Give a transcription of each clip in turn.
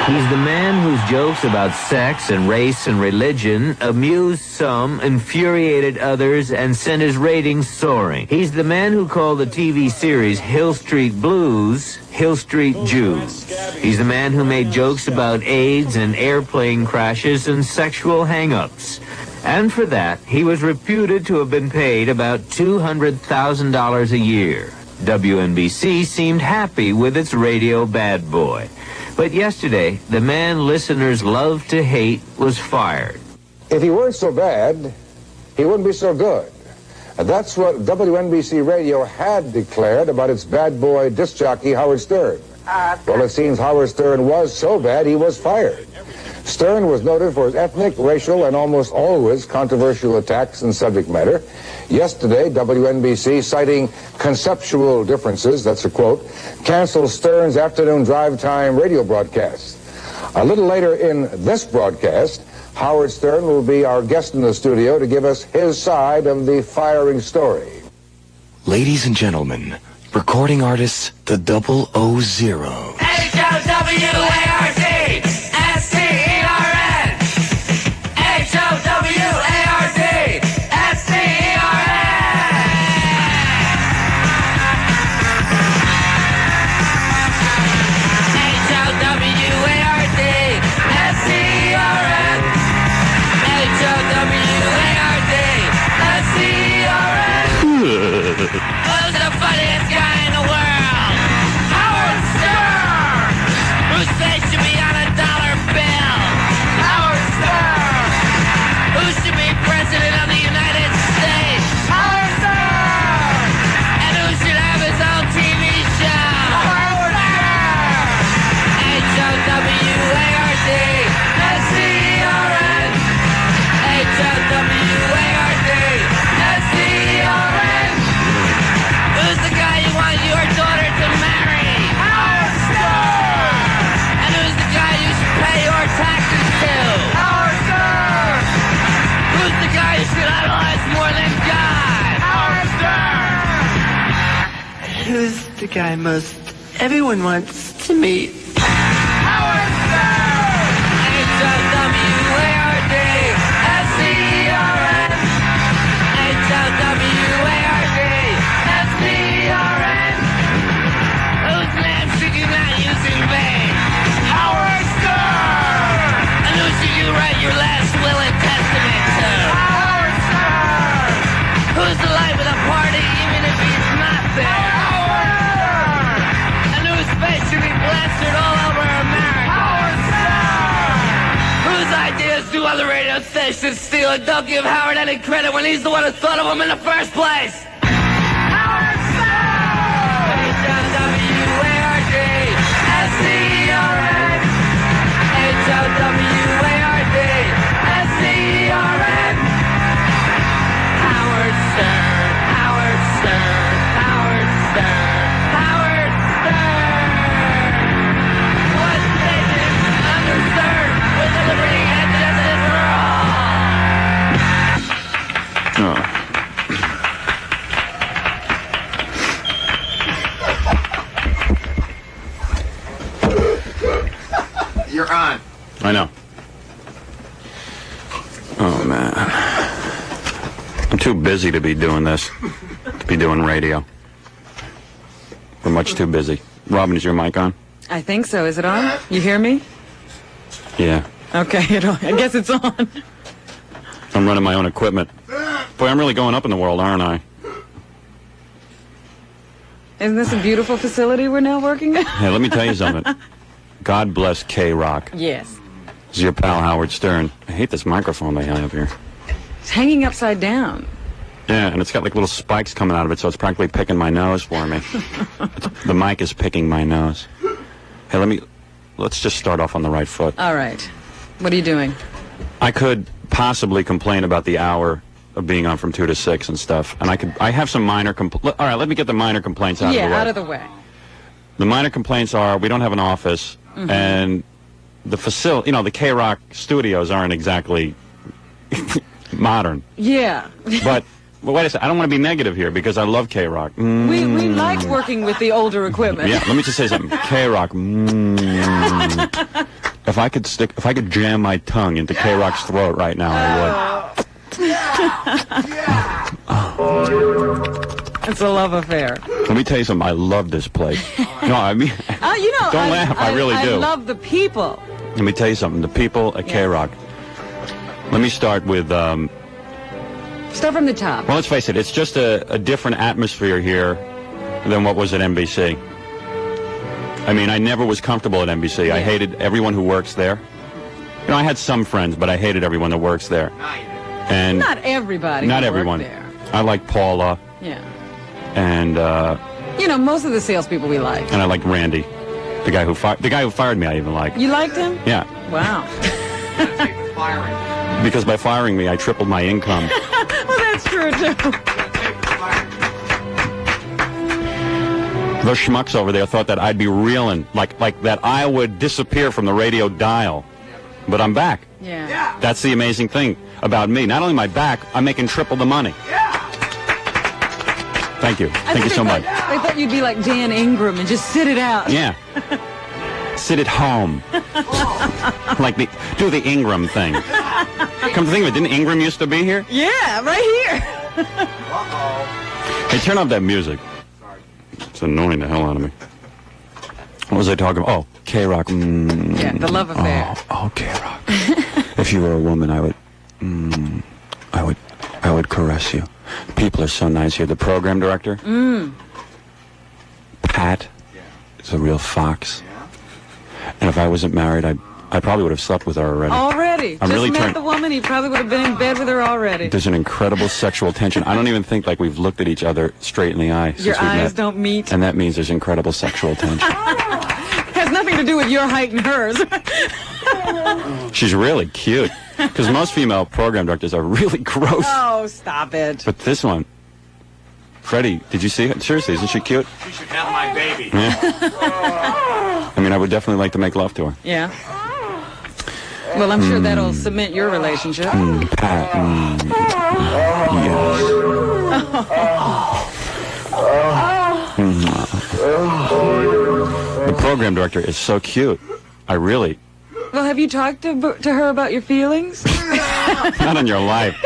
He's the man whose jokes about sex and race and religion amused some, infuriated others, and sent his ratings soaring. He's the man who called the TV series Hill Street Blues Hill Street Jews. He's the man who made jokes about AIDS and airplane crashes and sexual hang-ups. And for that, he was reputed to have been paid about $200,000 a year. WNBC seemed happy with its radio bad boy. But yesterday, the man listeners love to hate was fired. If he weren't so bad, he wouldn't be so good. And that's what WNBC Radio had declared about its bad boy disc jockey, Howard Stern. Well, it seems Howard Stern was so bad he was fired. Stern was noted for his ethnic, racial, and almost always controversial attacks and subject matter. Yesterday, WNBC, citing conceptual differences, that's a quote, canceled Stern's afternoon drive time radio broadcast. A little later in this broadcast, Howard Stern will be our guest in the studio to give us his side of the firing story. Ladies and gentlemen, recording artists, the 000. H-O-W-A-R-D! Who's the funniest guy in the world? Howard Stern! Whose face should be on a dollar bill? Howard Stern! Who should be president of the United States? Howard Stern! And who should have his own TV show? Howard Stern! H-O-W-A-R-D S-E-R-N H-O-W-A-R-D S-E-R-N Who's the guy you want your daughter to marry? Howard Stern! And who's the guy you should pay your taxes to? Howard Stern! Who's the guy you should idolize more than God? Howard Stern! Who's the guy most everyone wants to meet? Howard Stern! H-O-W-A-R-D S-E-R-N H-O-W-A-R-D S-E-R-N Whose name should you not use in vain? Howard Stern! And who should you write your last will and testament to? Howard Stern! Who's alive at a party even if he's not there? Howard Stern! And whose face should be plastered all over America? Howard Stern! Whose ideas do other radio stations steal and don't give Howard any credit when he's the one who thought of them in the first place? Howard Stern! H-O-W-A-R-D S-E-R-N H-O-W-A-R-D S-E-R-N Howard Stern, Howard Stern, Howard Stern, Howard Stern! One nation under Stern with the liberty and justice for all! You're on. I know. Oh, man. I'm too busy to be doing this, to be doing radio. We're much too busy. Robin, is your mic on? I think so. Is it on? You hear me? Yeah. Okay, I guess it's on. I'm running my own equipment. Boy, I'm really going up in the world, aren't I? Isn't this a beautiful facility we're now working at? Hey, let me tell you something. God bless K-Rock. Yes. This is your pal Howard Stern. I hate this microphone they have here. It's hanging upside down. Yeah, and it's got like little spikes coming out of it, so it's practically picking my nose for me. The mic is picking my nose. Hey, let's just start off on the right foot. All right. What are you doing? I could possibly complain about the hour of being on from 2 to 6 and stuff, and I have some minor all right, let me get the minor complaints out of the way. Yeah, out of the way. The minor complaints are we don't have an office, and the facility, the K-Rock studios aren't exactly modern. Yeah. But wait a second, I don't want to be negative here because I love K-Rock. We like working with the older equipment. Yeah, let me just say something. K-Rock. If I could jam my tongue into K-Rock's throat right now, I would. It's a love affair. Let me tell you something. I love this place. No, I mean, don't laugh. I really do. I love the people. Let me tell you something. The people at K-Rock. Let me start with... Start from the top. Well, let's face it. It's just a different atmosphere here than what was at NBC. I mean, I never was comfortable at NBC. I hated everyone who works there. You know, I had some friends, but I hated everyone that works there. And not everybody. Not everyone. There. I like Paula. Yeah. And you know, most of the salespeople we like. And I liked Randy, the guy who fired me. I even liked. You liked him? Yeah. Wow. Because by firing me, I tripled my income. Well, that's true too. Those schmucks over there thought that I'd be reeling, like that I would disappear from the radio dial. But I'm back. Yeah. That's the amazing thing about me. Not only am I back, I'm making triple the money. Yeah. Thank you. Thank you so much. They thought you'd be like Dan Ingram and just sit it out. Yeah. Sit at home. Do the Ingram thing. Come to think of it, didn't Ingram used to be here? Yeah, right here. Hey, turn off that music. It's annoying the hell out of me. What was I talking about? Oh, K-Rock. Yeah, the love affair. Oh, K-Rock. If you were a woman, I would caress you. People are so nice here. The program director, Pat, is a real fox. And if I wasn't married, I probably would have slept with her already. Already? I'm Just really met the woman, he probably would have been in bed with her already. There's an incredible sexual tension. I don't even think like we've looked at each other straight in the eye since Your we've eyes met. don't meet. And that means there's incredible sexual tension. Has nothing to do with your height and hers. She's really cute. Because most female program directors are really gross. Oh, stop it. But this one, Freddie, did you see her? Seriously, isn't she cute? She should have my baby. Yeah. I mean, I would definitely like to make love to her. Yeah. Well, I'm sure that'll cement your relationship. Pat. Yes. The program director is so cute. I really... Well, have you talked to her about your feelings? Not on your life.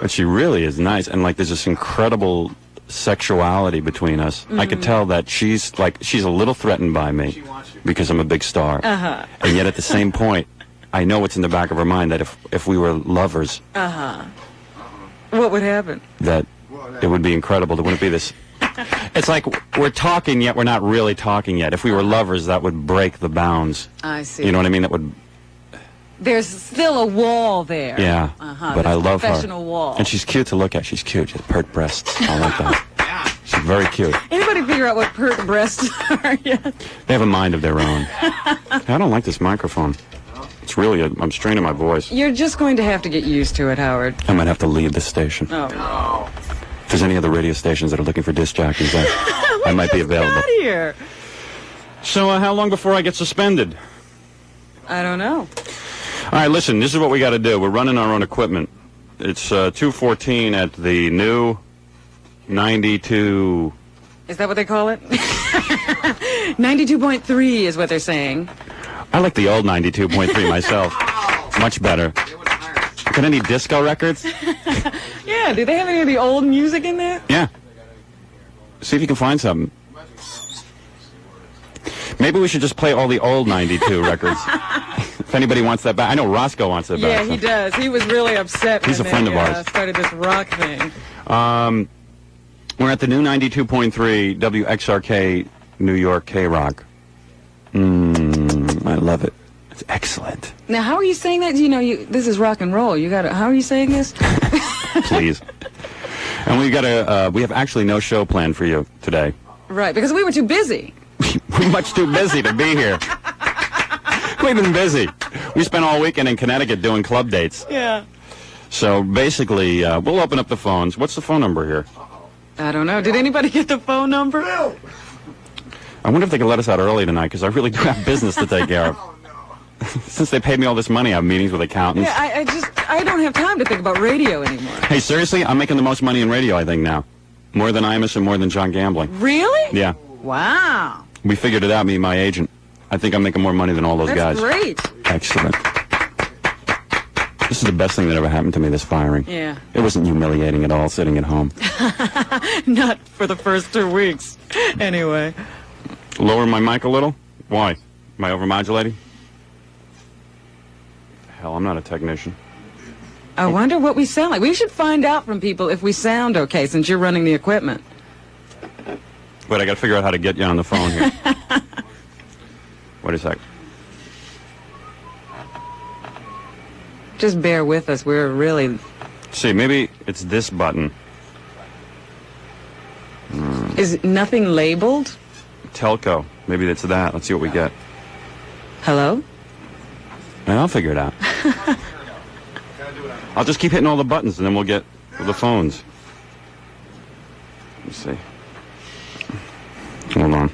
But she really is nice. And, like, there's this incredible sexuality between us. I could tell that she's a little threatened by me because I'm a big star. And yet at the same point, I know what's in the back of her mind, that if we were lovers... What would happen? That it would be incredible. There wouldn't be this... It's like we're talking, yet we're not really talking yet. If we were lovers, that would break the bounds. I see. You know what I mean? That would... There's still a wall there. Yeah, but I love her. Professional wall. And she's cute to look at. She's cute. She has pert breasts. I like that. She's very cute. Anybody figure out what pert breasts are yet? They have a mind of their own. I don't like this microphone. It's really, I'm straining my voice. You're just going to have to get used to it, Howard. I might have to leave this station. Oh. If there's any other radio stations that are looking for disc jockeys, I might be available. Get out of here. So how long before I get suspended? I don't know. All right, listen, this is what we got to do. We're running our own equipment. It's 2:14 at the new 92... Is that what they call it? 92.3 is what they're saying. I like the old 92.3 myself. Much better. Got any disco records? Yeah, do they have any of the old music in there? Yeah. See if you can find something. Maybe we should just play all the old 92 records. If anybody wants that back. I know Roscoe wants it back. Yeah, he does. He was really upset He's when a friend they of ours. started this rock thing. We're at the new 92.3 WXRK New York K-Rock. I love it. It's excellent. Now, how are you saying that? You know, this is rock and roll. How are you saying this? Please. And we have actually no show planned for you today. Right, because we were too busy. We're much too busy to be here. We've been busy. We spent all weekend in Connecticut doing club dates. Yeah. So basically, we'll open up the phones. What's the phone number here? I don't know. Did anybody get the phone number? I wonder if they can let us out early tonight, because I really do have business to take care of. Since they paid me all this money, I have meetings with accountants. Yeah, I don't have time to think about radio anymore. Hey, seriously, I'm making the most money in radio, I think, now. More than Imus and more than John Gambling. Really? Yeah. Wow. We figured it out, me and my agent. I think I'm making more money than all those guys. That's great. Excellent. This is the best thing that ever happened to me, this firing. Yeah. It wasn't humiliating at all, sitting at home. Not for the first 2 weeks. Anyway. Lower my mic a little? Why? Am I overmodulating? Hell, I'm not a technician. I wonder what we sound like. We should find out from people if we sound okay, since you're running the equipment. Wait, I gotta figure out how to get you on the phone here. Wait a sec. Just bear with us. We're really... See, maybe it's this button. Is nothing labeled? Telco. Maybe it's that. Let's see what we get. Hello? And I'll figure it out. I'll just keep hitting all the buttons, and then we'll get the phones. Let's see. Hold on.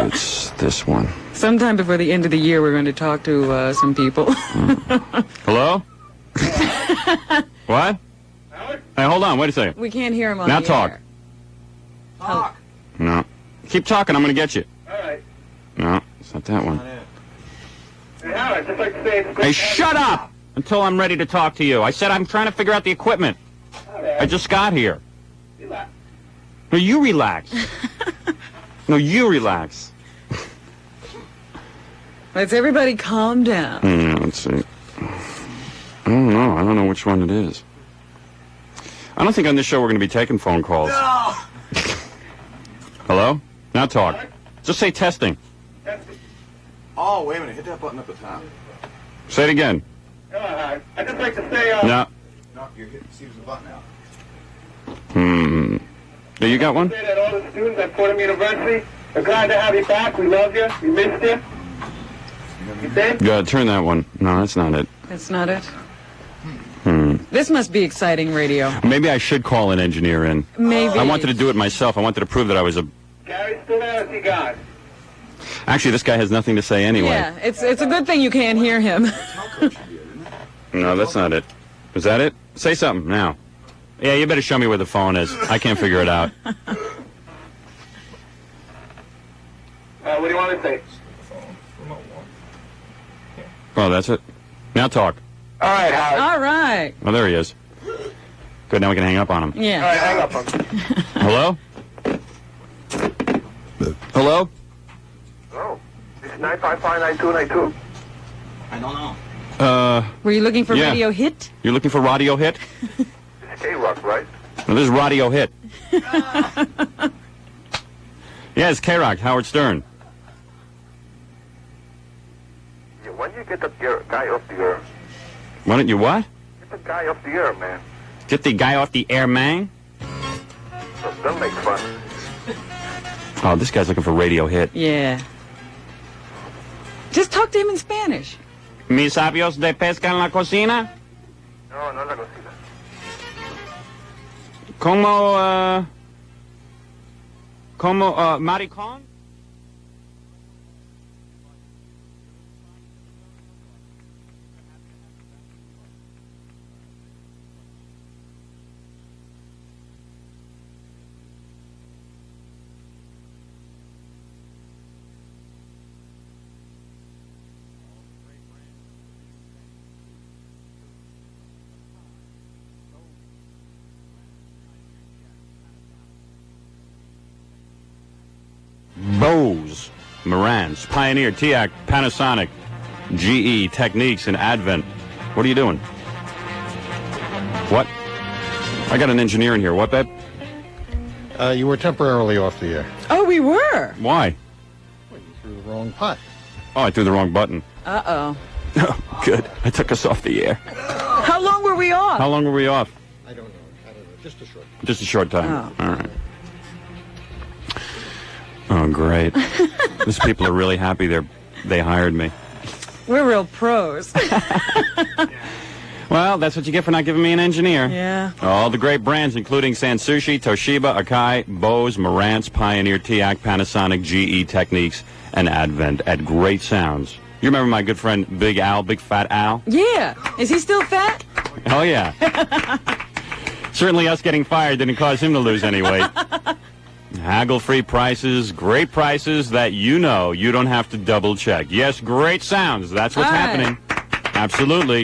It's this one. Sometime before the end of the year, we're going to talk to some people. Hello? What? Hey, hold on. Wait a second. We can't hear him on Now the talk. air. Talk. No. Keep talking. I'm going to get you. All right. No, it's not that one. Hey, Howard, just like to say it's great Hey, to have shut you. up until I'm ready to talk to you. I said I'm trying to figure out the equipment. All right. I just got here. Relax. No, you relax. No, you relax. Let's everybody calm down. Let's see. I don't know. I don't know which one it is. I don't think on this show we're going to be taking phone calls. No. Hello? Now talk. Just say testing. Oh, wait a minute. Hit that button at the top. Say it again. Come on, Howard. I'd just like to say, No. No, you're hitting. See, there's a button now. Do you got one? say that all the students at Fordham University are glad to have you back. We love you. We missed you. You think? Yeah, turn that one. No, that's not it. That's not it? This must be exciting radio. Maybe I should call an engineer in. Maybe. I wanted to do it myself. I wanted to prove that I was a... Gary's still there, or is he gone? Actually, this guy has nothing to say anyway. Yeah, it's a good thing you can't hear him. No, that's not it. Is that it? Say something now. Yeah, you better show me where the phone is. I can't figure it out. What do you want to say? Oh, that's it. Now talk. All right, Howard. All right. Oh, there he is. Good, now we can hang up on him. All Yeah. right, hang up on me. Hello? Hello? Oh, it's 955-9292. I don't know. Were you looking for Yeah. Radio Hit? You're looking for Radio Hit? It's K-Rock, right? No, this is Radio Hit. Yeah, it's K-Rock, Howard Stern. Yeah, when you get the guy off the air? Why don't you what? Get the guy off the air, man. Get the guy off the air, man? Don't make fun. Oh, this guy's looking for Radio Hit. Yeah. Just talk to him in Spanish. Mis sabios de pesca en la cocina? No, no la cocina. Como maricón? Bose, Marantz, Pioneer, TIAC, Panasonic, GE, Techniques, and Advent. What are you doing? What? I got an engineer in here. What, babe? You were temporarily off the air. Oh, we were. Why? Well, you threw the wrong pot. Oh, I threw the wrong button. Uh-oh. Oh, good. I took us off the air. How long were we off? How long were we off? I don't know. Just a short. Just a short time. Oh. All right. Oh, great. These people are really happy they hired me. We're real pros. Well, that's what you get for not giving me an engineer. Yeah. All the great brands, including Sansushi, Toshiba, Akai, Bose, Marantz, Pioneer, TIAC, Panasonic, GE, Techniques, and Advent at great sounds. You remember my good friend Big Al, Big Fat Al? Yeah. Is he still fat? Oh, yeah. Certainly us getting fired didn't cause him to lose any weight. Haggle-free prices, great prices that you know you don't have to double-check. Yes, great sounds. That's what's happening. Absolutely.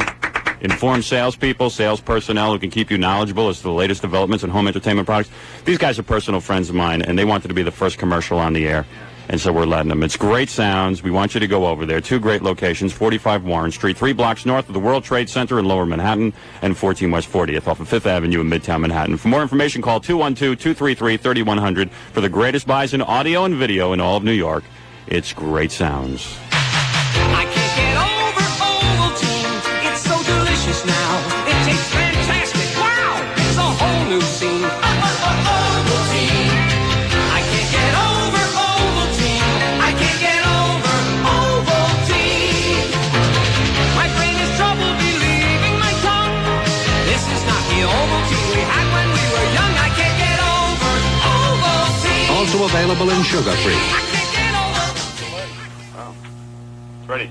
Informed salespeople, sales personnel who can keep you knowledgeable as to the latest developments in home entertainment products. These guys are personal friends of mine, and they wanted to be the first commercial on the air. And so we're letting them. It's great sounds. We want you to go over there. 2 great locations, 45 Warren Street, 3 blocks north of the World Trade Center in Lower Manhattan, and 14 West 40th off of 5th Avenue in Midtown Manhattan. For more information, call 212-233-3100 for the greatest buys in audio and video in all of New York. It's great sounds. I can't get over Ovaltine. It's so delicious now. It tastes fantastic. Wow, it's a whole new scene. Ovaltine. I can't get over Ovaltine. I can't get over Ovaltine. My brain has trouble believing my tongue. This is not the Ovaltine we had when we were young. I can't get over Ovaltine. Also available in sugar-free. I can't get over. It's ready.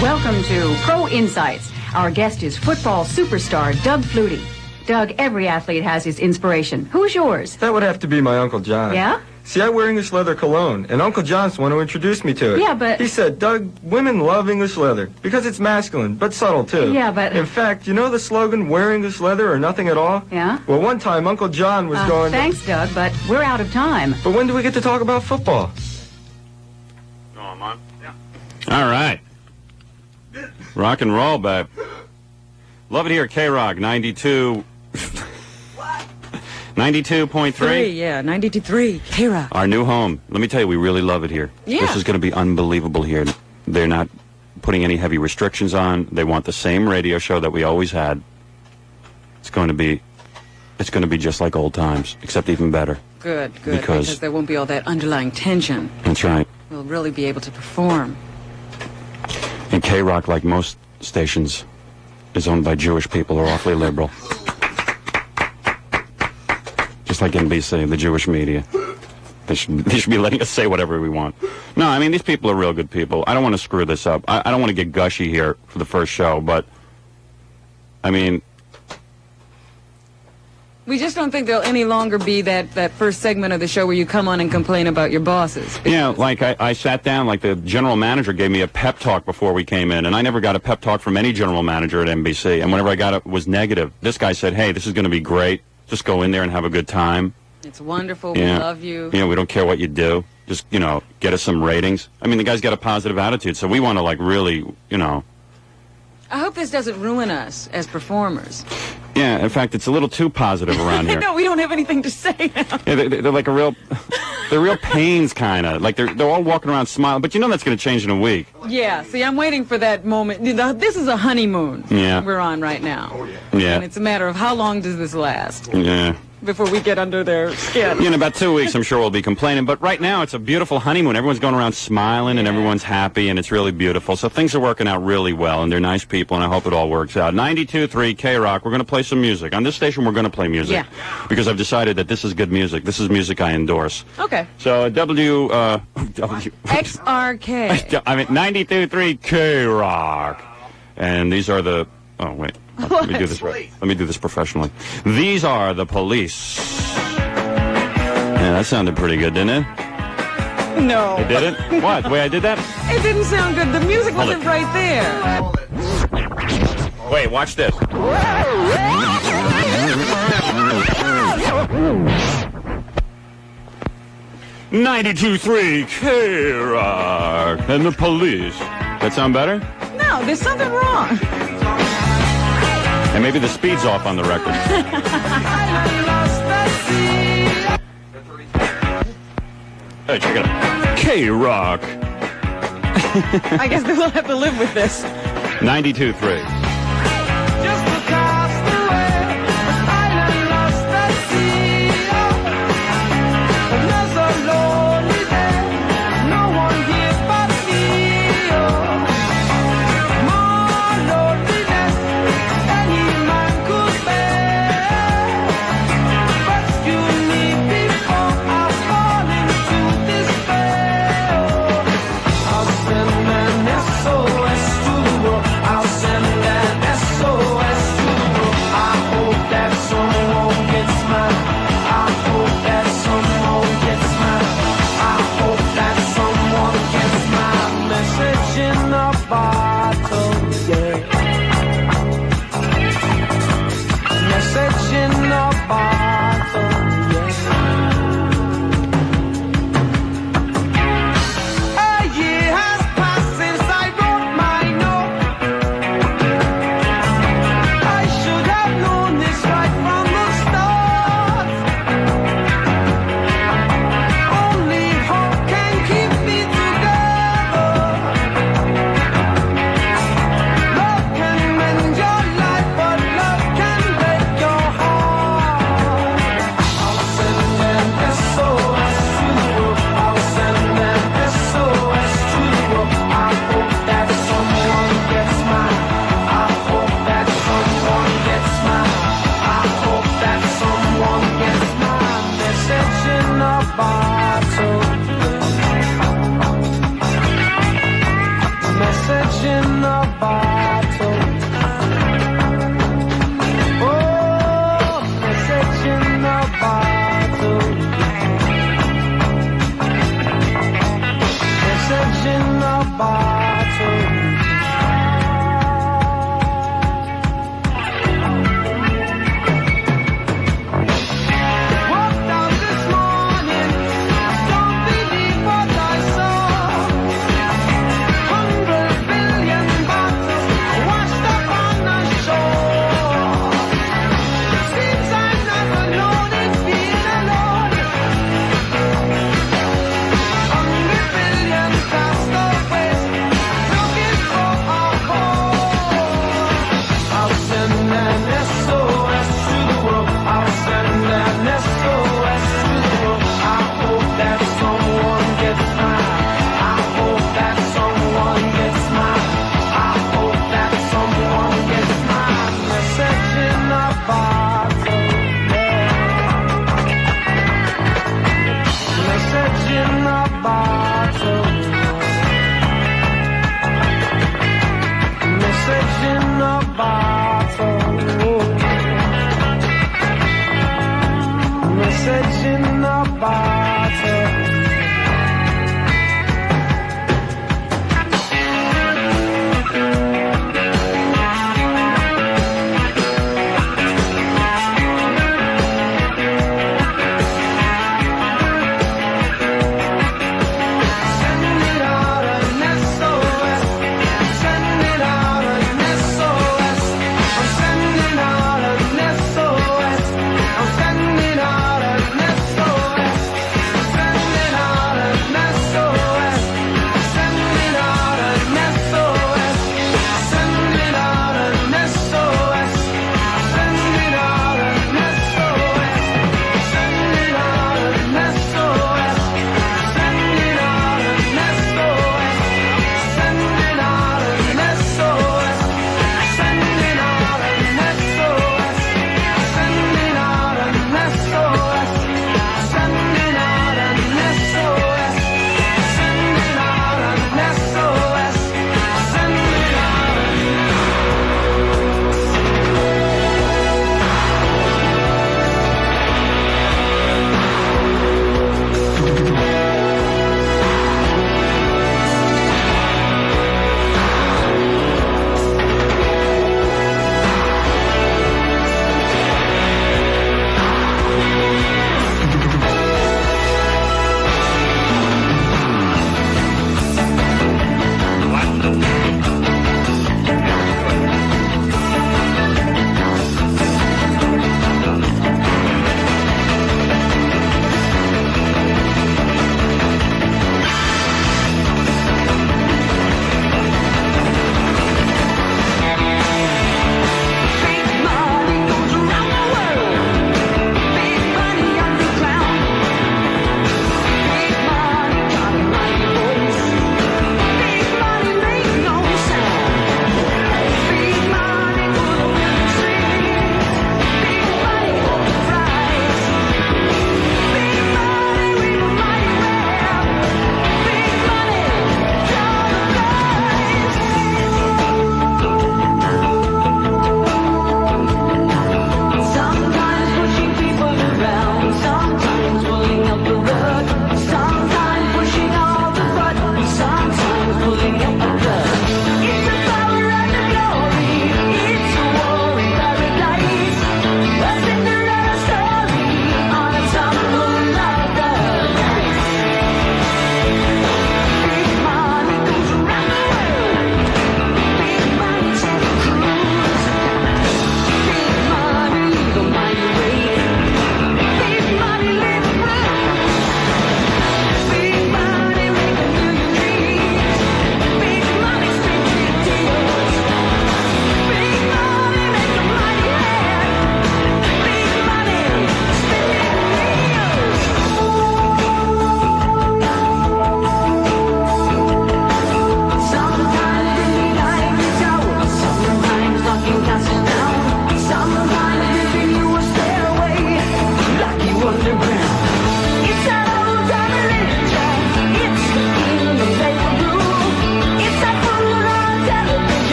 Welcome to Pro Insights. Our guest is football superstar Doug Flutie. Doug, every athlete has his inspiration. Who's yours? That would have to be my Uncle John. Yeah? See, I wear English leather cologne, and Uncle John's the one who introduced me to it. Yeah, but... He said, Doug, women love English leather, because it's masculine, but subtle, too. Yeah, but... In fact, you know the slogan, wear English leather or nothing at all? Yeah? Well, one time, Uncle John was going... Thanks, Doug, but we're out of time. But when do we get to talk about football? Go on, Mom. Yeah. All right. Rock and roll, babe. Love it here at K-Rock, 92... 92.3? Yeah, 92.3. K-Rock. Our new home. Let me tell you, we really love it here. Yeah. This is going to be unbelievable here. They're not putting any heavy restrictions on. They want the same radio show that we always had. It's going to be just like old times, except even better. Good, because there won't be all that underlying tension. That's right. We'll really be able to perform. And K-Rock, like most stations, is owned by Jewish people who are awfully liberal. Just like NBC, the Jewish media. They should be letting us say whatever we want. No, I mean, these people are real good people. I don't want to screw this up. I don't want to get gushy here for the first show, but, I mean... We just don't think there'll any longer be that first segment of the show where you come on and complain about your bosses. Yeah, like I sat down, like the general manager gave me a pep talk before we came in, and I never got a pep talk from any general manager at NBC, and whenever I got it, it was negative. This guy said, hey, this is going to be great. Just go in there and have a good time. It's wonderful. Yeah. We love you. We don't care what you do. Just, get us some ratings. I mean, the guy's got a positive attitude, so we want to, like, really, I hope this doesn't ruin us as performers. Yeah, in fact, it's a little too positive around here. No, we don't have anything to say now. Yeah, they're like they're real pains, kind of. Like, they're all walking around smiling, but that's going to change in a week. Yeah, see, I'm waiting for that moment. This is a honeymoon we're on right now. Yeah. And it's a matter of how long does this last? Yeah. Before we get under their skin. In about 2 weeks, I'm sure we'll be complaining. But right now, it's a beautiful honeymoon. Everyone's going around smiling, and everyone's happy, and it's really beautiful. So things are working out really well, and they're nice people, and I hope it all works out. 92.3 K-Rock, we're going to play some music. On this station, we're going to play music. Yeah. Because I've decided that this is good music. This is music I endorse. Okay. So, WXRK. I mean, 92.3 K-Rock. And these are the... Oh, wait. Let me do this right. Let me do this professionally. These are the Police. Yeah, that sounded pretty good, didn't it? No. It didn't? What? The way I did that? It didn't sound good. The music Hold wasn't it. right there. Wait, watch this. 92.3 K-Rock and the Police. That sound better? No, there's something wrong. And maybe the speed's off on the record. Hey, check it out. K-Rock. I guess we'll have to live with this. 92.3. I'll send catching a bottle, A year has passed since I wrote my note. I should have known this right from the start. Only hope can keep me together. Love can mend your life, but love can break your heart.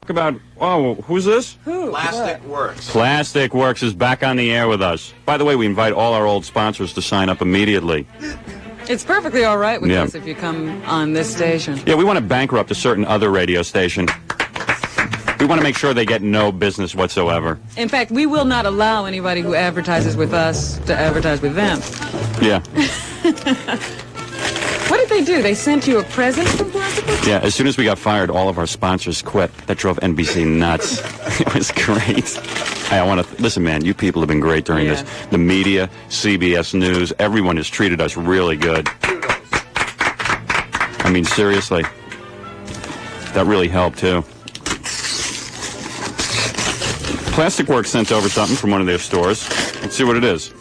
About, oh, who's this? Who? Plastic Works. Plastic Works is back on the air with us. By the way, we invite all our old sponsors to sign up immediately. It's perfectly all right with us if you come on this station. Yeah, we want to bankrupt a certain other radio station. We want to make sure they get no business whatsoever. In fact, we will not allow anybody who advertises with us to advertise with them. Yeah. What did they do? They sent you a present from Plastic Works? Yeah, as soon as we got fired, all of our sponsors quit. That drove NBC nuts. It was great. Hey, I want to... Listen, man, you people have been great during this. The media, CBS News, everyone has treated us really good. I mean, seriously. That really helped, too. Plastic Works sent over something from one of their stores. Let's see what it is.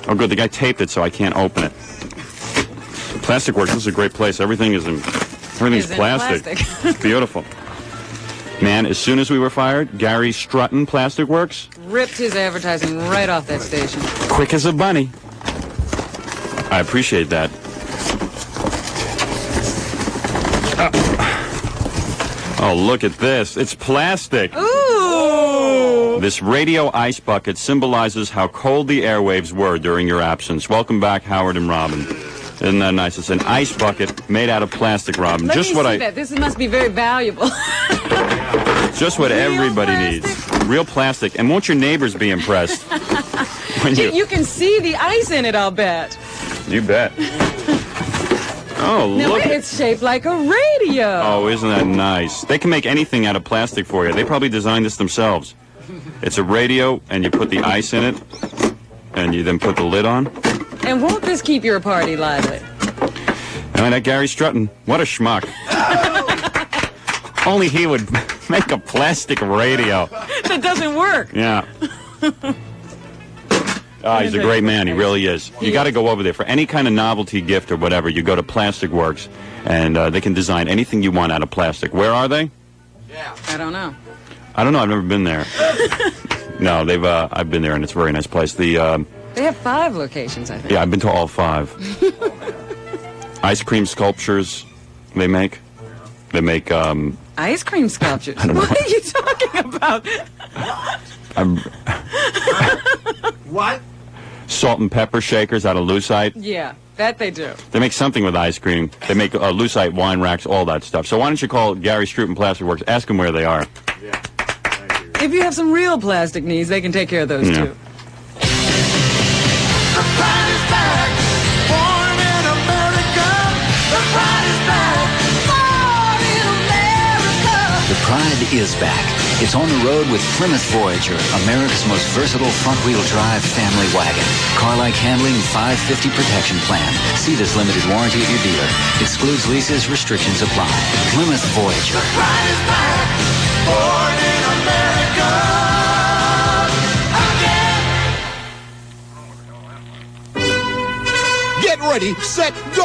Oh, good. The guy taped it, so I can't open it. Plastic Works, this is a great place. Everything's plastic. It's beautiful. Man, as soon as we were fired, Gary Strutton, Plastic Works, ripped his advertising right off that station. Quick as a bunny. I appreciate that. Oh, look at this. It's plastic. Ooh! This radio ice bucket symbolizes how cold the airwaves were during your absence. Welcome back, Howard and Robin. Isn't that nice? It's an ice bucket made out of plastic, Robin. Let me see that. This must be very valuable. Just what everybody needs. Real plastic. And won't your neighbors be impressed? When you can see the ice in it, I'll bet. You bet. Oh, now, look. It's shaped like a radio. Oh, isn't that nice? They can make anything out of plastic for you. They probably designed this themselves. It's a radio, and you put the ice in it, and you then put the lid on. And won't this keep your party lively? I mean, that Gary Strutton, what a schmuck. Only he would make a plastic radio. That doesn't work. Yeah. Oh, he's a great man. He really is. You got to go over there. For any kind of novelty gift or whatever, you go to Plastic Works, and they can design anything you want out of plastic. Where are they? Yeah. I don't know. I don't know. I've never been there. No, I've been there, and it's a very nice place. They have 5 locations, I think. Yeah, I've been to all 5. Ice cream sculptures they make. They make, ice cream sculptures? I don't know. What are you talking about? What? Salt and pepper shakers out of lucite. Yeah, that they do. They make something with ice cream. They make lucite wine racks, all that stuff. So why don't you call Gary Strutton Plastic Works, ask them where they are. Yeah. If you have some real plastic needs, they can take care of those, too. The pride is back, born in America. The pride is back, born in America. The pride is back. It's on the road with Plymouth Voyager, America's most versatile front-wheel drive family wagon. Car-like handling, 550 protection plan. See this limited warranty at your dealer. Excludes leases, restrictions apply. Plymouth Voyager. The pride is back, born in America. Get ready, set, go!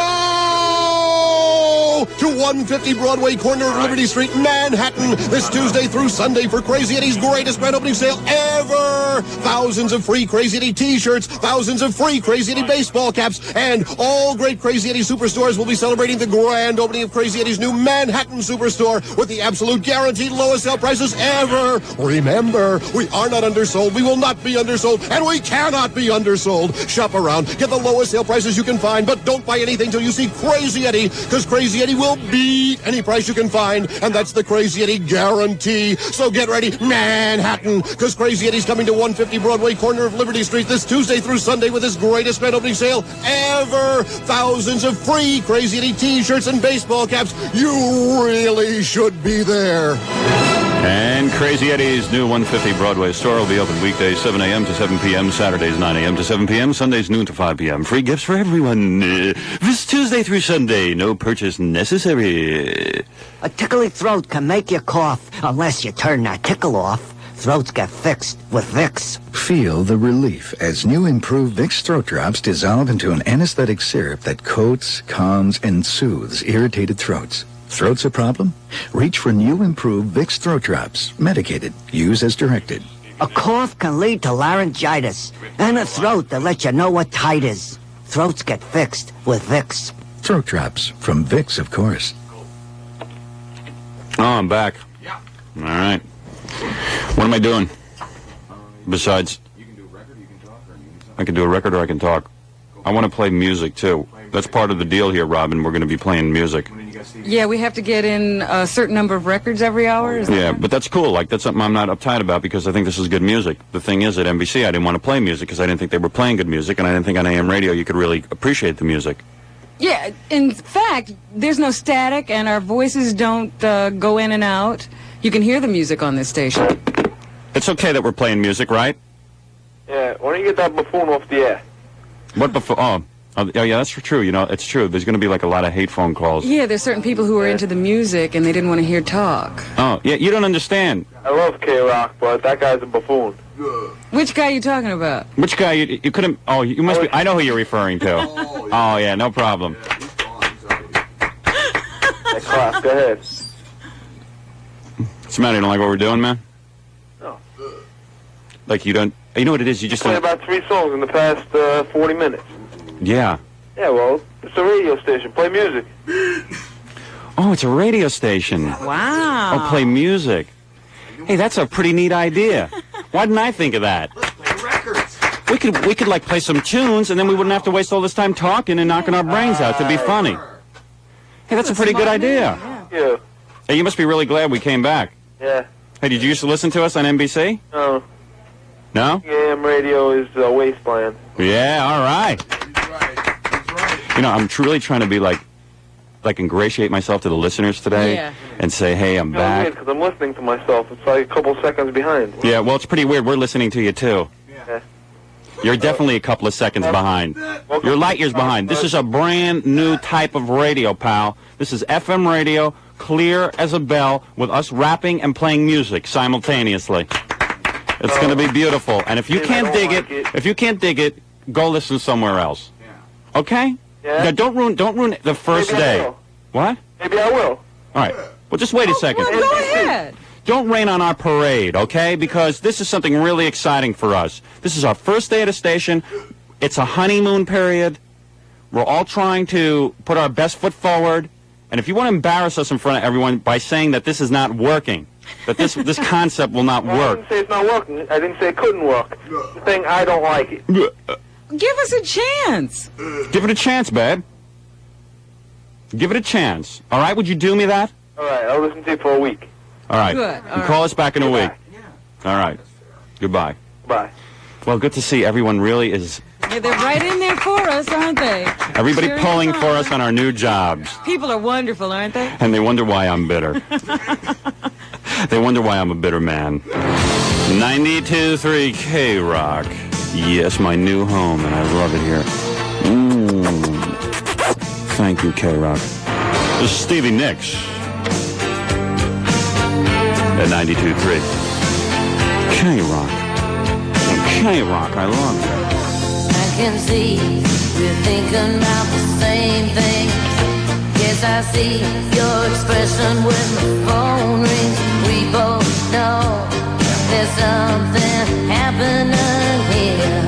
To 150 Broadway, corner of Liberty Street, Manhattan, this Tuesday through Sunday for Crazy Eddie's greatest grand opening sale ever! Thousands of free Crazy Eddie t-shirts, thousands of free Crazy Eddie baseball caps, and all great Crazy Eddie superstores will be celebrating the grand opening of Crazy Eddie's new Manhattan Superstore with the absolute guaranteed lowest sale prices ever! Remember, we are not undersold, we will not be undersold, and we cannot be undersold! Shop around, get the lowest sale prices you can find, but don't buy anything till you see Crazy Eddie, because Crazy Eddie will beat any price you can find, and that's the Crazy Eddie guarantee. So get ready, Manhattan, because Crazy Eddie's coming to 150 Broadway, corner of Liberty Street this Tuesday through Sunday with his greatest grand opening sale ever. Thousands of free Crazy Eddie t-shirts and baseball caps. You really should be there. And Crazy Eddie's new 150 Broadway store will be open weekdays 7 a.m. to 7 p.m., Saturdays 9 a.m. to 7 p.m., Sundays noon to 5 p.m. Free gifts for everyone. This Tuesday through Sunday, no purchase necessary. A tickly throat can make you cough unless you turn that tickle off. Throats get fixed with Vicks. Feel the relief as new improved Vicks throat drops dissolve into an anesthetic syrup that coats, calms, and soothes irritated throats. Throat's a problem? Reach for new improved Vicks throat drops. Medicated. Use as directed. A cough can lead to laryngitis and a throat that lets you know what tight is. Throats get fixed with Vicks. Throat drops from Vicks, of course. Oh, I'm back. All right. What am I doing? Besides, I can do a record or I can talk. I want to play music, too. That's part of the deal here, Robin. We're going to be playing music. Yeah, we have to get in a certain number of records every hour. Is Yeah, but that's cool. Like, that's something I'm not uptight about because I think this is good music. The thing is, at NBC, I didn't want to play music because I didn't think they were playing good music, and I didn't think on AM radio you could really appreciate the music. Yeah, in fact, there's no static, and our voices don't go in and out. You can hear the music on this station. It's okay that we're playing music, right? Yeah, why don't you get that buffoon off the air? What before? Oh, yeah, that's true. You know, it's true. There's going to be like a lot of hate phone calls. Yeah, there's certain people who are into the music, and they didn't want to hear talk. Oh, yeah, you don't understand. I love K-Rock, but that guy's a buffoon. Which guy are you talking about? Which guy? You couldn't... Oh, you must be... I know who you're referring to. Oh, yeah, no problem. Hey, Clark, go ahead. What's the matter? You don't like what we're doing, man? No. Like, you don't... You know what it is? You just Played don't... about 3 songs in the past 40 minutes. Yeah. Yeah, well, it's a radio station. Play music. Oh, it's a radio station. Wow. Oh, play music. Hey, that's a pretty neat idea. Why didn't I think of that? We could like play some tunes, and then we wouldn't have to waste all this time talking and knocking our brains out to be funny. Hey, that's a pretty good idea. Yeah. Hey, you must be really glad we came back. Yeah. Hey, did you used to listen to us on NBC? No. No? AM radio is a wasteland. Yeah, all right. You know, I'm really trying to be like ingratiate myself to the listeners today and say, hey, I'm back. Because I'm listening to myself. It's like a couple seconds behind. Yeah, well, it's pretty weird. We're listening to you, too. Yeah. You're definitely a couple of seconds behind. You're light years behind. This is a brand new type of radio, pal. This is FM radio, clear as a bell, with us rapping and playing music simultaneously. It's going to be beautiful. And if you can't dig it, go listen somewhere else. Okay? Yeah. Now, don't ruin the first Maybe I day. will. What? Maybe I will. All right. Well, just wait a second. Well, go ahead. Don't rain on our parade, okay? Because this is something really exciting for us. This is our first day at a station. It's a honeymoon period. We're all trying to put our best foot forward. And if you want to embarrass us in front of everyone by saying that this is not working, that this concept will not work. I didn't say it's not working. I didn't say it couldn't work. The thing, I don't like it. Give us a chance. Give it a chance, babe. Give it a chance. All right? Would you do me that? All right, I'll listen to you for a week. All right. Good. And call us back in a week. All right. Goodbye. Bye. Well, good to see everyone really is... Yeah, they're right in there for us, aren't they? Everybody Sure pulling are. for us on our new jobs. People are wonderful, aren't they? And they wonder why I'm bitter. They wonder why I'm a bitter man. 92.3 K-Rock. Yes, my new home, and I love it here. Thank you, K-Rock. This is Stevie Nicks at 92.3 K-Rock. K-Rock, I love it. I can see we're thinking about the same thing. Yes, I see your expression when the phone rings. We both know there's something happening here.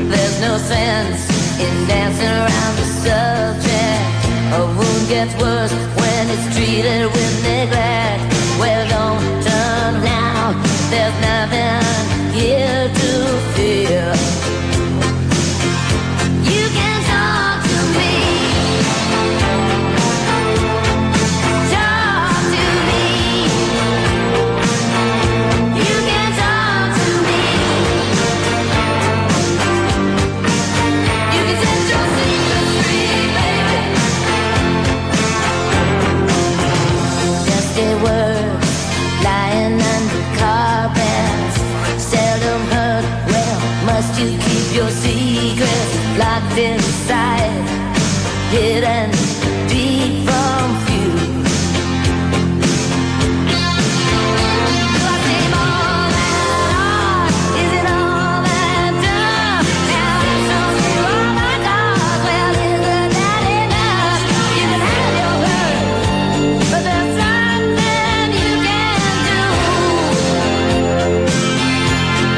There's no sense in dancing around the subject. A wound gets worse when it's treated with neglect. Well, don't turn now. There's nothing here to fear. You can talk to me. Talk to me. You can talk to me. You can set your secrets free, baby. Just a word lying under carpets, seldom heard. Well, must you keep your secrets locked inside, hidden deep from view? Do I seem all that hard? Is it all that dumb? Now I show you all my cards. Well, isn't that enough? You can have your word, but there's something you can do.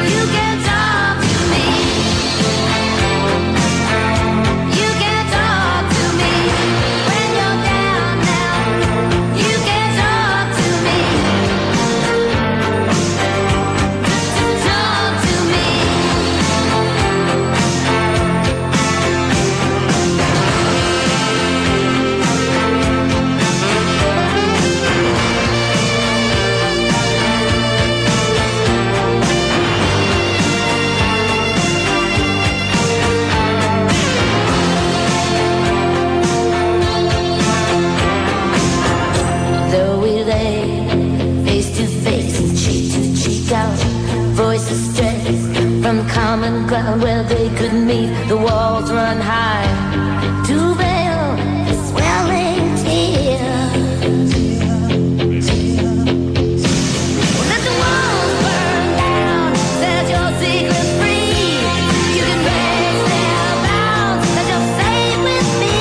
You can talk to me. stray from common ground where they could meet. The walls run high to veil the swelling tears. Let the walls burn down, set your secrets free. You can break their bounds, 'cause you're safe with me.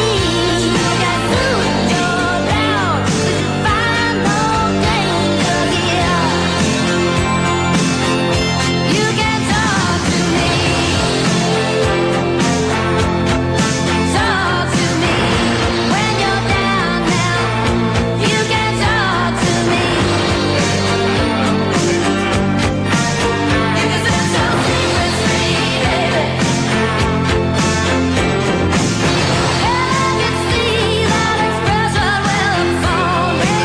You can lose your doubt, 'cause you find no danger here. You can talk to me. Talk to me when you're down now. You can talk to me. You can set your secrets free, baby. And I can see that expression will fall me.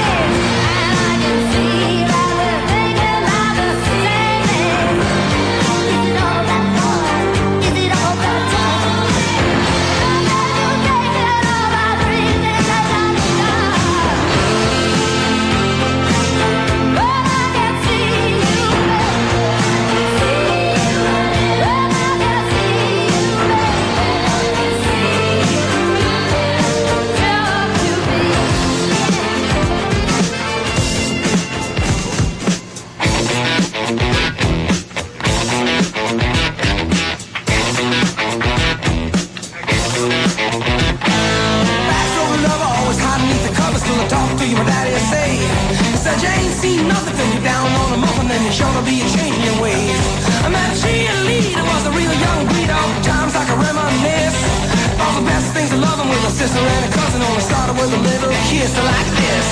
And I can see that we're thinking about the same thing. Is it all that fun? Is it all that time? And educated all my dreams is that I but I can see you, Backstory lover, always hiding beneath the covers till I talk to you, my daddy will say. He said you ain't seen nothing till you're down on the muff, and then you're sure to be changing your ways. I met a cheerleader, was a real young breed, all the times I can reminisce. All the best things of loving with a sister and a cousin, only started with a little kiss like this.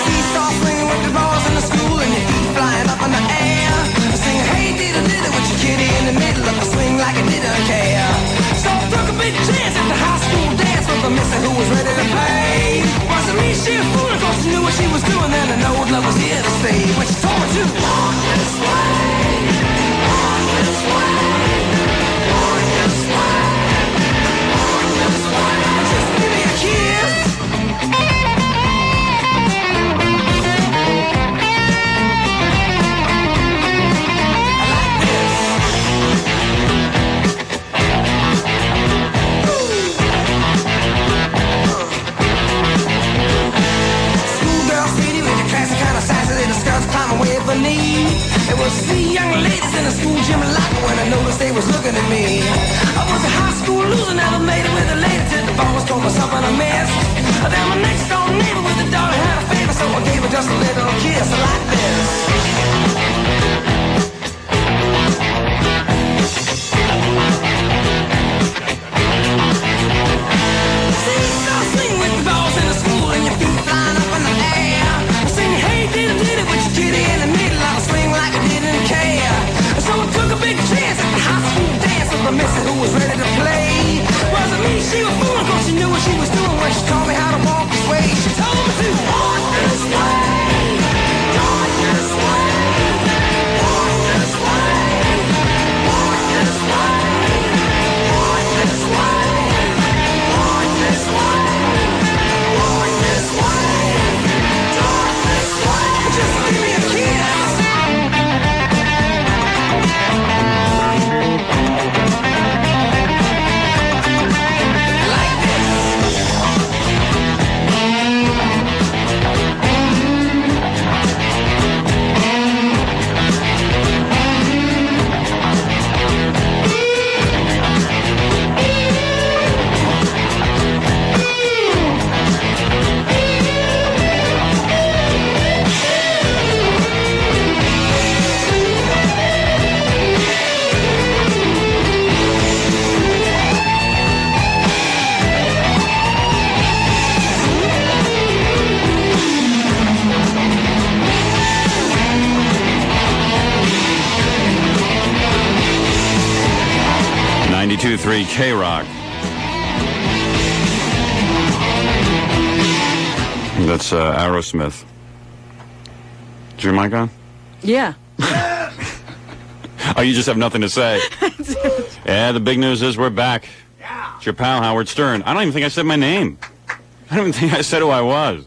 Seesaw swinging with the balls in the school and your feet flying up in the air. Singing, hey, diddle diddle with your kitty in the middle of the swing like I didn't care. So I took a big chance at the high school dance with a missy who was ready to play. Wasn't me, she a fool, of course she knew what she was doing, and I know love was here to stay. When she told me to walk this way, walk this way, walk this way, walk this way. Just give me a kiss. Schoolgirl city with the classic kind of sassy little skirts climbing way up the knee. It was 3 young ladies in the school gym locker when I noticed they was looking at me. I was a high school loser, never made it with a lady till the boss told me something I missed. Then my next door neighbor with the daughter had a favor, so I gave her just a little kiss like this. Seesaw swing with the balls in the school and your feet flying up in the air. Sing, hey, diddle diddle with your kitty in the middle of the swing like I didn't care. So I took a big chance at the high school dance with a missy who was ready to play. Wasn't me, she was fooling, cause she knew what she was doing when she taught me how to walk this way. She told me to walk this way, walk this way, walk this way, walk this way, walk this way, walk this way, walk this way, talk this way. Just give me a kiss. Like .3 K-Rock. That's Aerosmith. Is your mic on? Yeah. Oh, you just have nothing to say. Yeah, the big news is we're back. It's your pal, Howard Stern. I don't even think I said my name. I don't think I said who I was.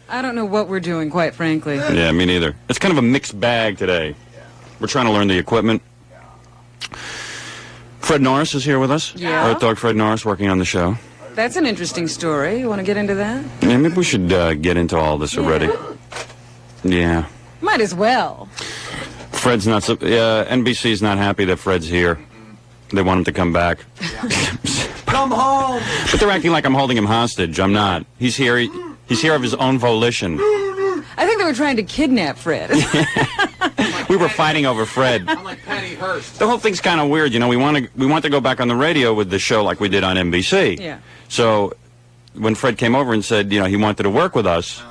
I don't know what we're doing, quite frankly. Yeah, me neither. It's kind of a mixed bag today. We're trying to learn the equipment. Fred Norris is here with us. Yeah. Earth Dog Fred Norris working on the show. That's an interesting story. You want to get into that? Yeah, maybe we should get into all this already. Yeah. Might as well. Fred's not... NBC's not happy that Fred's here. They want him to come back. Come home! But they're acting like I'm holding him hostage. I'm not. He's here. He's here of his own volition. I think they were trying to kidnap Fred. We were fighting over Fred. I'm like Penny Hearst. The whole thing's kind of weird. You know, we want to go back on the radio with the show like we did on NBC. Yeah. So when Fred came over and said, you know, he wanted to work with us,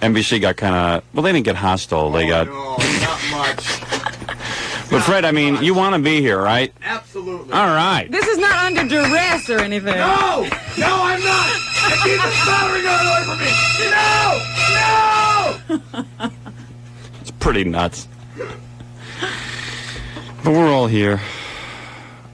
NBC got kind of, well, they didn't get hostile. They got... No, not much. But Fred, I mean, you want to be here, right? Absolutely. All right. This is not under duress or anything. No! No, I'm not! I keep the salary going away from me! No! No! It's pretty nuts. But we're all here.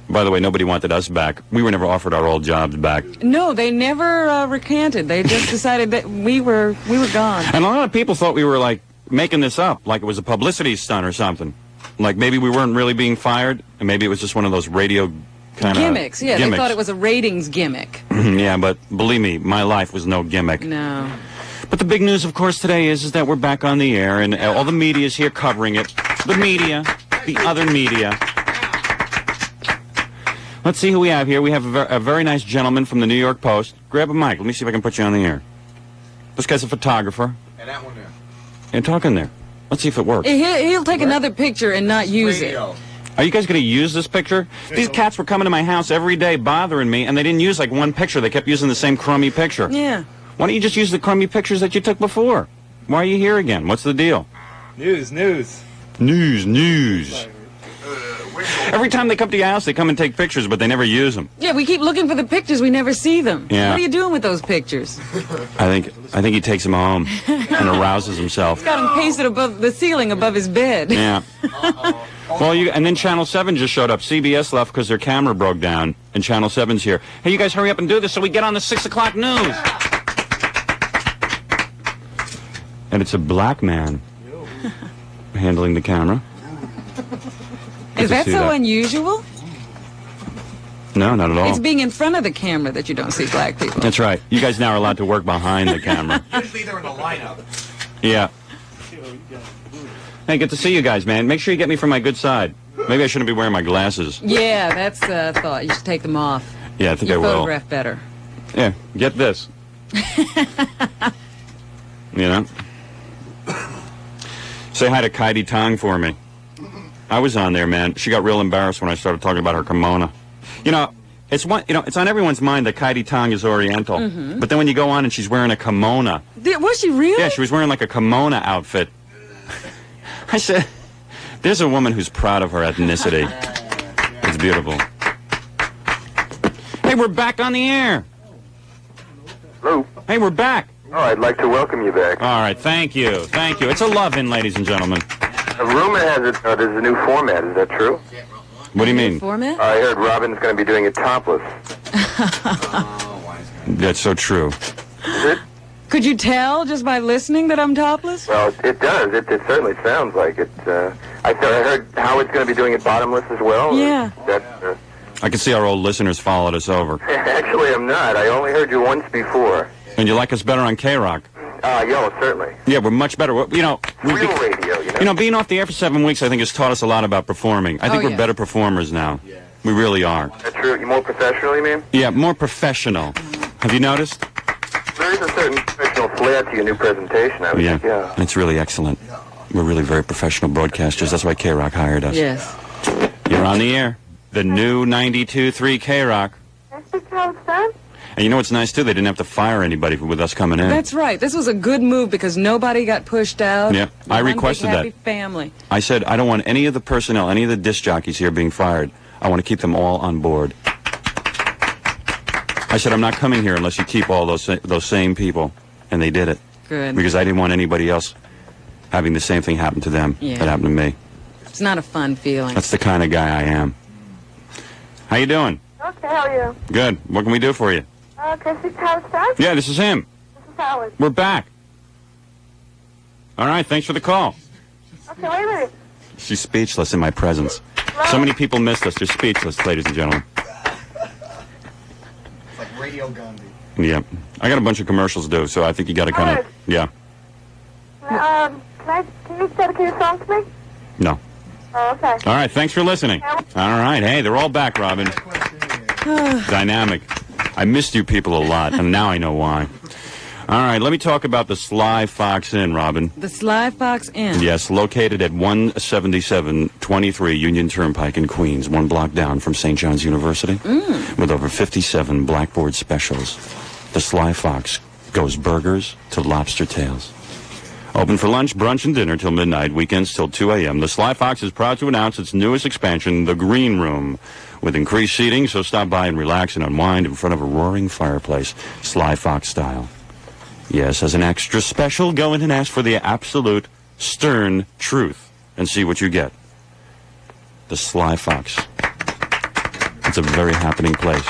By the way, nobody wanted us back. We were never offered our old jobs back. No, they never recanted. They just decided that we were gone. And a lot of people thought we were, like, making this up, like it was a publicity stunt or something. Like maybe we weren't really being fired, and maybe it was just one of those radio kind of gimmicks. Yeah, they thought it was a ratings gimmick. Yeah, but believe me, my life was no gimmick. No. But the big news, of course, today is that we're back on the air, and all the media is here covering it. The media, the other media. Let's see who we have here. We have a very nice gentleman from the New York Post. Grab a mic. Let me see if I can put you on the air. This guy's a photographer. And that one there. And talk in there. Let's see if it works. He'll take another picture and not use it. Are you guys going to use this picture? These cats were coming to my house every day bothering me, and they didn't use like one picture. They kept using the same crummy picture. Yeah. Why don't you just use the crummy pictures that you took before? Why are you here again? What's the deal? News. News. Every time they come to your house, they come and take pictures, but they never use them. Yeah, we keep looking for the pictures. We never see them. Yeah. What are you doing with those pictures? I think he takes them home and arouses himself. He's got them pasted above the ceiling above his bed. Yeah. Well, and then Channel 7 just showed up. CBS left because their camera broke down, and Channel 7's here. Hey, you guys hurry up and do this so we get on the 6 o'clock news. And it's a black man handling the camera. Is that so unusual? No, not at all. It's being in front of the camera that you don't see black people. That's right. You guys now are allowed to work behind the camera. Usually they're in the lineup. Yeah. Hey, good to see you guys, man. Make sure you get me from my good side. Maybe I shouldn't be wearing my glasses. Yeah, that's the thought. You should take them off. Yeah, I think you I will. photograph better. Yeah, get this. You know? Say hi to Kaidi Tong for me. I was on there, man. She got real embarrassed when I started talking about her kimono. You know, it's on everyone's mind that Kaidi Tong is Oriental. Mm-hmm. But then when you go on and she's wearing a kimono. Was she really? Yeah, she was wearing like a kimono outfit. I said, there's a woman who's proud of her ethnicity. It's beautiful. Hey, we're back on the air. Hello. Hey, we're back. Oh, I'd like to welcome you back. All right, thank you. Thank you. It's a love-in, ladies and gentlemen. A rumor has it there's a new format. Is that true? What do you mean? Format? I heard Robin's going to be doing it topless. That's so true. Is it? Could you tell just by listening that I'm topless? Well, it does. It certainly sounds like it. I heard Howard's going to be doing it bottomless as well. Yeah. I can see our old listeners followed us over. Actually, I'm not. I only heard you once before. And you like us better on K-Rock? Yeah, certainly. Yeah, we're much better. You know, Real radio, you know, being off the air for 7 weeks, I think, has taught us a lot about performing. I think we're better performers now. Yeah. We really are. That's true. You're more professional, you mean? Yeah, more professional. Have you noticed? There is a certain professional flair to your new presentation. I would think, yeah. It's really excellent. We're really very professional broadcasters. That's why K-Rock hired us. Yes. You're on the air. The new 92.3 K-Rock. And you know what's nice, too? They didn't have to fire anybody with us coming in. That's right. This was a good move because nobody got pushed out. Yeah, I requested happy that. Family. I said, I don't want any of the personnel, any of the disc jockeys here being fired. I want to keep them all on board. I said, I'm not coming here unless you keep all those same people. And they did it. Good. Because I didn't want anybody else having the same thing happen to them that happened to me. It's not a fun feeling. That's the kind of guy I am. How you doing? Okay, how are you? Good. What can we do for you? Can I speak to Howard Stern? Yeah, this is him. Howard. We're back. All right, thanks for the call. Okay, wait a minute. She's speechless in my presence. So many people missed us. They're speechless, ladies and gentlemen. It's like Radio Gandhi. Yeah. I got a bunch of commercials to do, so I think you got to kind of... Yeah. Can you dedicate a song to me? No. Oh, okay. All right, thanks for listening. All right, hey, they're all back, Robin. Dynamic. I missed you people a lot, and now I know why. All right, let me talk about the Sly Fox Inn, Robin. The Sly Fox Inn. Yes, located at 17723 Union Turnpike in Queens, 1 block down from St. John's University, with over 57 blackboard specials. The Sly Fox goes burgers to lobster tails. Open for lunch, brunch, and dinner till midnight, weekends till 2 a.m. The Sly Fox is proud to announce its newest expansion, the Green Room, with increased seating, so stop by and relax and unwind in front of a roaring fireplace, Sly Fox style. Yes, as an extra special, go in and ask for the absolute stern truth and see what you get. The Sly Fox. It's a very happening place.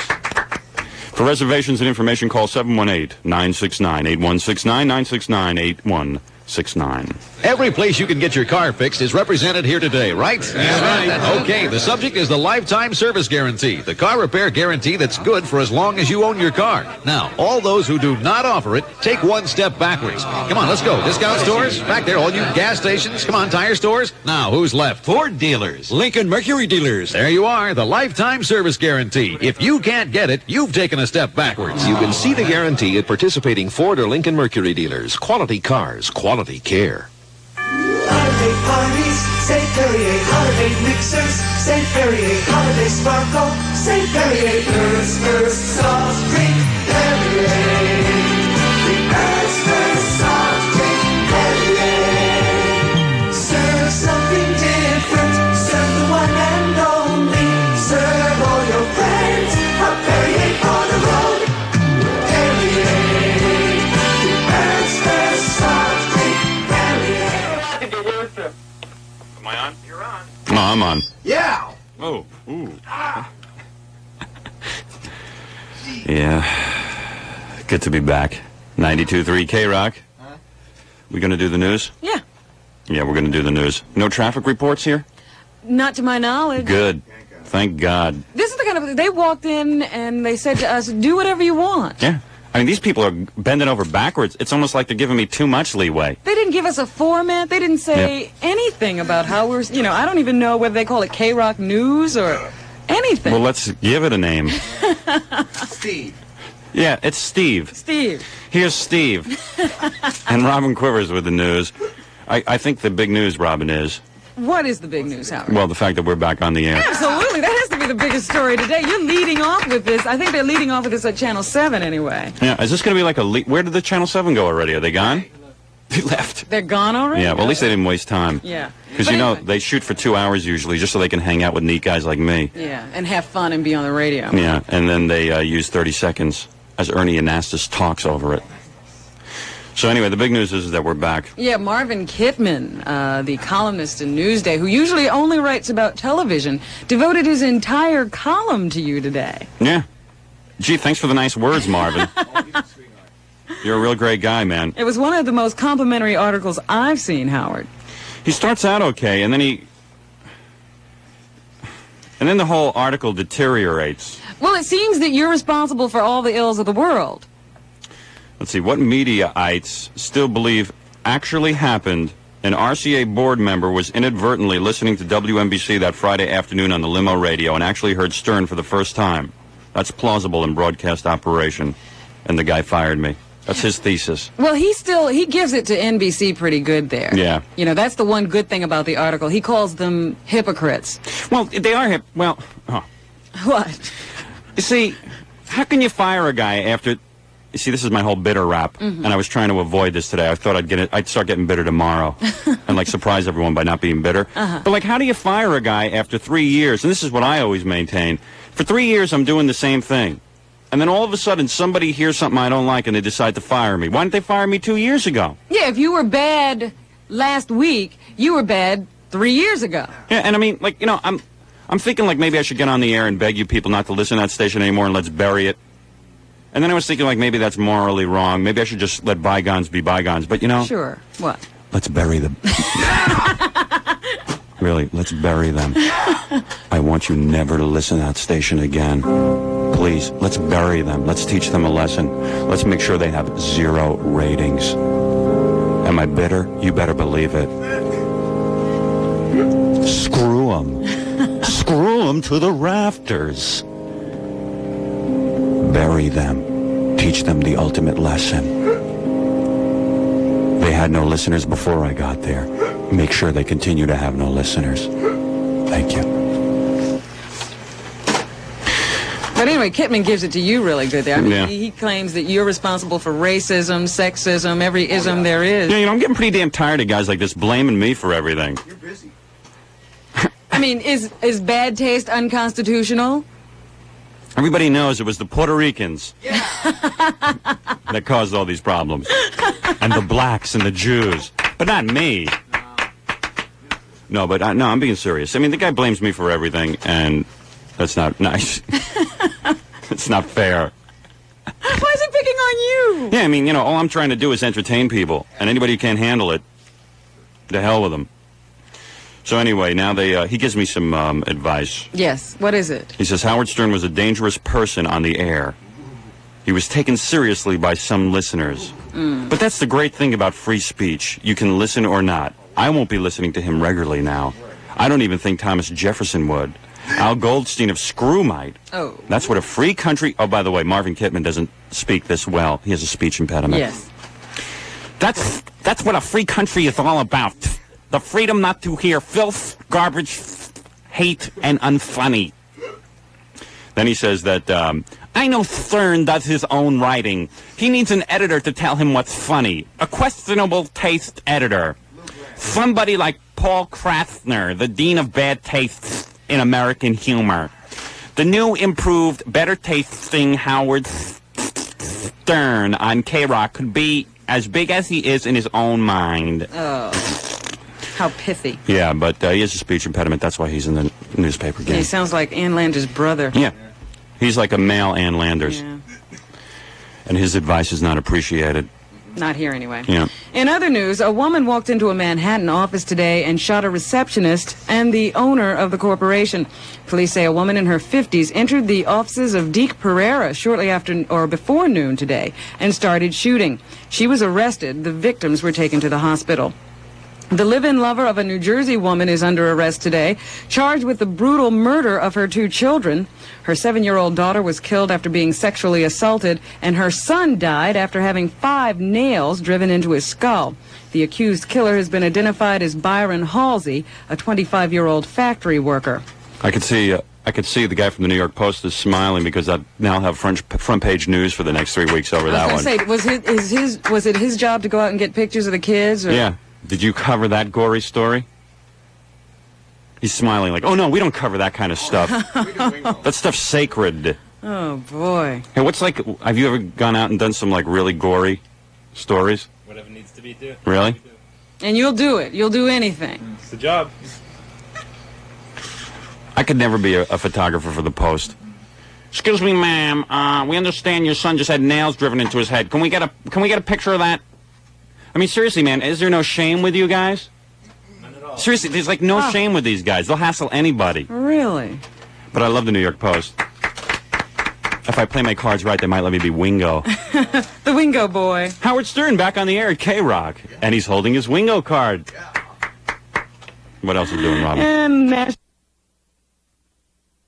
For reservations and information, call 718-969-8169, 969-8169. Every place you can get your car fixed is represented here today, right? That's right. Okay, the subject is the lifetime service guarantee, the car repair guarantee that's good for as long as you own your car. Now, all those who do not offer it, take one step backwards. Come on, let's go. Discount stores? Back there, all you gas stations? Come on, tire stores? Now, who's left? Ford dealers. Lincoln Mercury dealers. There you are, the lifetime service guarantee. If you can't get it, you've taken a step backwards. You can see the guarantee at participating Ford or Lincoln Mercury dealers. Quality cars, quality care. Holiday parties, St. Perrier. Holiday mixers, St. Perrier. Holiday sparkle, St. Perrier. First soft drink, Perrier. The first soft drink, Perrier. Serve something different. Serve the one and only. Serve all your friends. A Perrier for the road. Perrier. The first soft drink, Perrier. Am I on? You're on. No, I'm on. Yeah. Oh, ooh. Yeah. Good to be back. 92.3 K-Rock. We gonna do the news? Yeah. Yeah, we're gonna do the news. No traffic reports here? Not to my knowledge. Good. Thank God. This is the kind of... They walked in and they said to us, do whatever you want. Yeah. I mean, these people are bending over backwards. It's almost like they're giving me too much leeway. They didn't give us a format. They didn't say anything about how we're... You know, I don't even know whether they call it K-Rock News or anything. Well, let's give it a name. Steve. Yeah, it's Steve. Steve. Here's Steve. And Robin Quivers with the news. I think the big news, Robin, is... What is the big news, Howard? Well, the fact that we're back on the air. Absolutely. That has to be the biggest story today. You're leading off with this. I think they're leading off with this at Channel 7 anyway. Yeah, is this going to be like a... Where did the Channel 7 go already? Are they gone? They left. They're gone already? Yeah, well, at least they didn't waste time. Yeah. Because, you know, they shoot for 2 hours usually just so they can hang out with neat guys like me. Yeah, and have fun and be on the radio. Yeah, and then they use 30 seconds as Ernie Anastas talks over it. So anyway, the big news is that we're back. Yeah, Marvin Kittman, the columnist in Newsday, who usually only writes about television, devoted his entire column to you today. Yeah. Gee, thanks for the nice words, Marvin. You're a real great guy, man. It was one of the most complimentary articles I've seen, Howard. He starts out okay, and then the whole article deteriorates. Well, it seems that you're responsible for all the ills of the world. Let's see, what mediaites still believe actually happened? An RCA board member was inadvertently listening to WNBC that Friday afternoon on the limo radio and actually heard Stern for the first time. That's plausible in broadcast operation. And the guy fired me. That's his thesis. Well, he gives it to NBC pretty good there. Yeah. You know, that's the one good thing about the article. He calls them hypocrites. Well, they are Well, What? You see, how can you fire a guy after... You see, this is my whole bitter rap, and I was trying to avoid this today. I thought I'd start getting bitter tomorrow and, like, surprise everyone by not being bitter. But, like, how do you fire a guy after 3 years? And this is what I always maintain. For 3 years, I'm doing the same thing. And then all of a sudden, somebody hears something I don't like, and they decide to fire me. Why didn't they fire me 2 years ago? Yeah, if you were bad last week, you were bad 3 years ago. Yeah, and I mean, like, you know, I'm thinking, like, maybe I should get on the air and beg you people not to listen to that station anymore and let's bury it. And then I was thinking, like, maybe that's morally wrong. Maybe I should just let bygones be bygones. But, you know... Sure. What? Let's bury them. Really, let's bury them. I want you never to listen to that station again. Please, let's bury them. Let's teach them a lesson. Let's make sure they have 0 ratings. Am I bitter? You better believe it. Screw them. Screw them to the rafters. Bury them. Teach them the ultimate lesson. They had no listeners before I got there. Make sure they continue to have no listeners. Thank you. But anyway, Kitman gives it to you really good there. I mean, Yeah. he claims that you're responsible for racism, sexism, every ism there is. Yeah, you know, I'm getting pretty damn tired of guys like this blaming me for everything. You're busy. I mean, is bad taste unconstitutional? Everybody knows it was the Puerto Ricans that caused all these problems. And the blacks and the Jews. But not me. No, but no, I'm being serious. I mean, the guy blames me for everything, and that's not nice. It's not fair. Why is he picking on you? Yeah, I mean, you know, all I'm trying to do is entertain people, and anybody who can't handle it, the hell with them. So anyway, now he gives me some advice. Yes, what is it? He says Howard Stern was a dangerous person on the air. He was taken seriously by some listeners. But that's the great thing about free speech. You can listen or not. I won't be listening to him regularly now. I don't even think Thomas Jefferson would. Al Goldstein of Screw might. Oh. That's what a free country... Oh, by the way, Marvin Kitman doesn't speak this well. He has a speech impediment. Yes. That's what a free country is all about. The freedom not to hear filth, garbage, hate, and unfunny. Then he says that, I know Stern does his own writing. He needs an editor to tell him what's funny. A questionable taste editor. Somebody like Paul Krassner, the dean of bad tastes in American humor. The new, improved, better tasting Howard Stern on K-Rock could be as big as he is in his own mind. Oh. How pithy. Yeah, but he has a speech impediment. That's why he's in the newspaper game. He sounds like Ann Landers' brother. Yeah. He's like a male Ann Landers. Yeah. And his advice is not appreciated. Not here anyway. Yeah. In other news, a woman walked into a Manhattan office today and shot a receptionist and the owner of the corporation. Police say a woman in her 50s entered the offices of Deke Pereira shortly after or before noon today and started shooting. She was arrested. The victims were taken to the hospital. The live-in lover of a New Jersey woman is under arrest today, charged with the brutal murder of her 2 children. Her 7-year-old daughter was killed after being sexually assaulted, and her son died after having 5 nails driven into his skull. The accused killer has been identified as Byron Halsey, a 25-year-old factory worker. I could see the guy from the New York Post is smiling because I now have front page news for the next 3 weeks over that one. I was going to say, was it his job to go out and get pictures of the kids? Or? Yeah. Did you cover that gory story? He's smiling like, oh no, we don't cover that kind of stuff. That stuff's sacred. Oh boy. Hey, have you ever gone out and done some like really gory stories? Whatever needs to be done. Really? And you'll do it. You'll do anything. It's the job. I could never be a photographer for the Post. Excuse me, ma'am. We understand your son just had nails driven into his head. Can we get a picture of that? I mean, seriously, man, is there no shame with you guys? None at all. Seriously, there's like no shame with these guys. They'll hassle anybody. Really? But I love the New York Post. If I play my cards right, they might let me be Wingo. The Wingo boy. Howard Stern back on the air at K-Rock. And he's holding his Wingo card. What else is doing, Robin? And